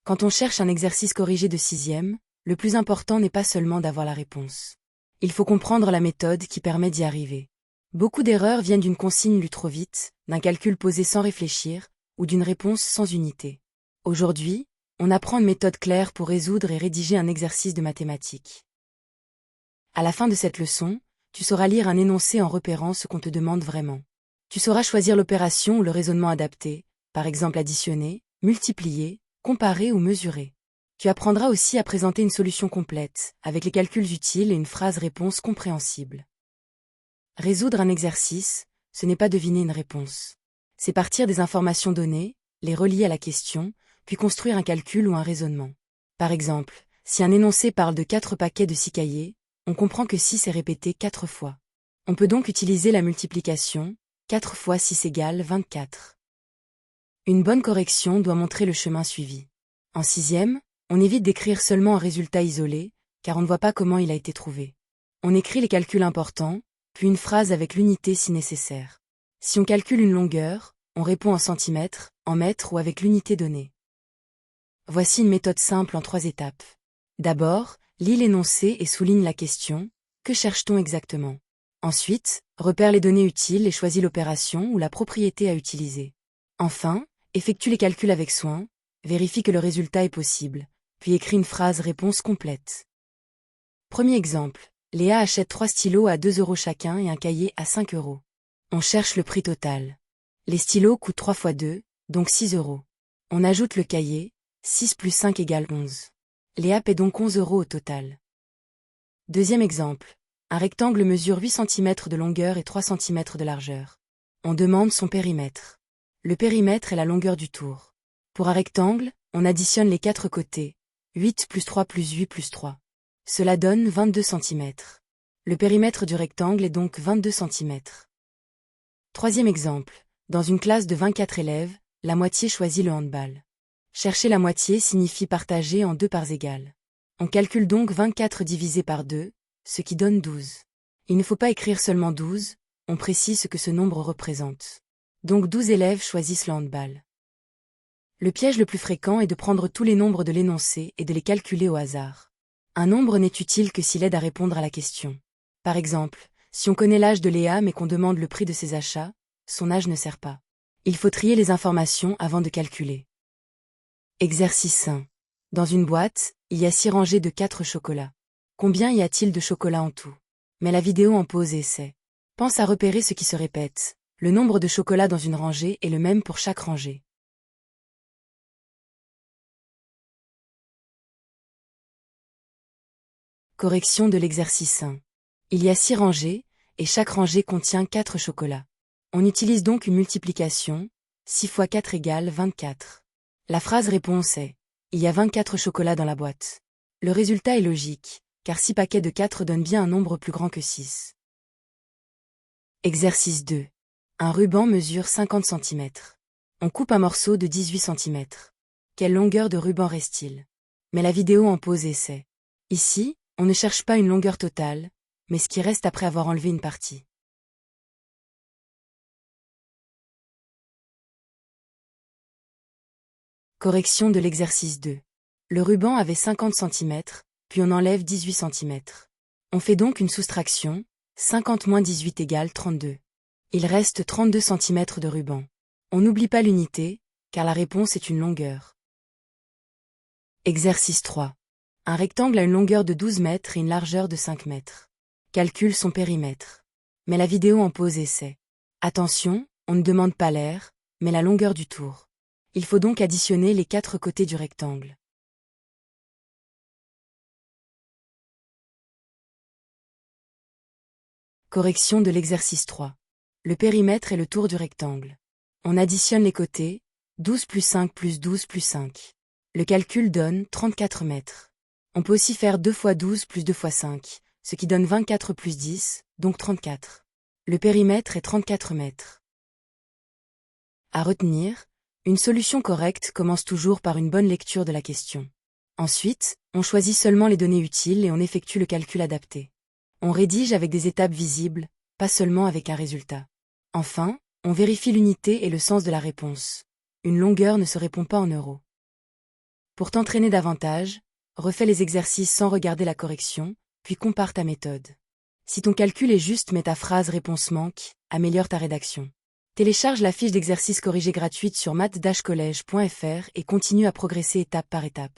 Quand on cherche un exercice corrigé de 6e, le plus important n'est pas seulement d'avoir la réponse. Il faut comprendre la méthode qui permet d'y arriver. Beaucoup d'erreurs viennent d'une consigne lue trop vite, d'un calcul posé sans réfléchir, ou d'une réponse sans unité. Aujourd'hui, on apprend une méthode claire pour résoudre et rédiger un exercice de mathématiques. À la fin de cette leçon, tu sauras lire un énoncé en repérant ce qu'on te demande vraiment. Tu sauras choisir l'opération ou le raisonnement adapté, par exemple additionner, multiplier, comparer ou mesurer. Tu apprendras aussi à présenter une solution complète, avec les calculs utiles et une phrase-réponse compréhensible. Résoudre un exercice, ce n'est pas deviner une réponse. C'est partir des informations données, les relier à la question, puis construire un calcul ou un raisonnement. Par exemple, si un énoncé parle de 4 paquets de 6 cahiers, on comprend que 6 est répété 4 fois. On peut donc utiliser la multiplication, 4 fois 6 égale 24. Une bonne correction doit montrer le chemin suivi. En 6e, on évite d'écrire seulement un résultat isolé, car on ne voit pas comment il a été trouvé. On écrit les calculs importants, puis une phrase avec l'unité si nécessaire. Si on calcule une longueur, on répond en centimètres, en mètres ou avec l'unité donnée. Voici une méthode simple en 3 étapes. D'abord, lis l'énoncé et souligne la question, que cherche-t-on exactement? Ensuite, repère les données utiles et choisis l'opération ou la propriété à utiliser. Enfin, effectue les calculs avec soin, vérifie que le résultat est possible, puis écris une phrase-réponse complète. Premier exemple, Léa achète 3 stylos à 2 € chacun et un cahier à 5 €. On cherche le prix total. Les stylos coûtent 3 fois 2, donc 6 €. On ajoute le cahier, 6 plus 5 égale 11. Léa paie donc 11 € au total. Deuxième exemple, un rectangle mesure 8 cm de longueur et 3 cm de largeur. On demande son périmètre. Le périmètre est la longueur du tour. Pour un rectangle, on additionne les 4 côtés, 8 plus 3 plus 8 plus 3. Cela donne 22 cm. Le périmètre du rectangle est donc 22 cm. Troisième exemple, dans une classe de 24 élèves, la moitié choisit le handball. Chercher la moitié signifie partager en 2 parts égales. On calcule donc 24 divisé par 2, ce qui donne 12. Il ne faut pas écrire seulement 12, on précise ce que ce nombre représente. Donc 12 élèves choisissent le handball. Le piège le plus fréquent est de prendre tous les nombres de l'énoncé et de les calculer au hasard. Un nombre n'est utile que s'il aide à répondre à la question. Par exemple, si on connaît l'âge de Léa mais qu'on demande le prix de ses achats, son âge ne sert pas. Il faut trier les informations avant de calculer. Exercice 1. Dans une boîte, il y a 6 rangées de 4 chocolats. Combien y a-t-il de chocolats en tout? Mets la vidéo en pause et essaie. Pense à repérer ce qui se répète. Le nombre de chocolats dans une rangée est le même pour chaque rangée. Correction de l'exercice 1. Il y a 6 rangées, et chaque rangée contient 4 chocolats. On utilise donc une multiplication, 6 fois 4 égale 24. La phrase réponse est « Il y a 24 chocolats dans la boîte ». Le résultat est logique, car 6 paquets de 4 donnent bien un nombre plus grand que 6. Exercice 2. Un ruban mesure 50 cm. On coupe un morceau de 18 cm. Quelle longueur de ruban reste-t-il? Mets la vidéo en pause et essaie. Ici, on ne cherche pas une longueur totale, mais ce qui reste après avoir enlevé une partie. Correction de l'exercice 2. Le ruban avait 50 cm, puis on enlève 18 cm. On fait donc une soustraction, 50 moins 18 égale 32. Il reste 32 cm de ruban. On n'oublie pas l'unité, car la réponse est une longueur. Exercice 3. Un rectangle a une longueur de 12 mètres et une largeur de 5 mètres. Calcule son périmètre. Mets la vidéo en pause et essaie. Attention, on ne demande pas l'aire, mais la longueur du tour. Il faut donc additionner les 4 côtés du rectangle. Correction de l'exercice 3. Le périmètre est le tour du rectangle. On additionne les côtés, 12 plus 5 plus 12 plus 5. Le calcul donne 34 mètres. On peut aussi faire 2 fois 12 plus 2 fois 5, ce qui donne 24 plus 10, donc 34. Le périmètre est 34 mètres. À retenir, une solution correcte commence toujours par une bonne lecture de la question. Ensuite, on choisit seulement les données utiles et on effectue le calcul adapté. On rédige avec des étapes visibles, pas seulement avec un résultat. Enfin, on vérifie l'unité et le sens de la réponse. Une longueur ne se répond pas en euros. Pour t'entraîner davantage, refais les exercices sans regarder la correction, puis compare ta méthode. Si ton calcul est juste mais ta phrase-réponse manque, améliore ta rédaction. Télécharge la fiche d'exercice corrigée gratuite sur math-college.fr et continue à progresser étape par étape.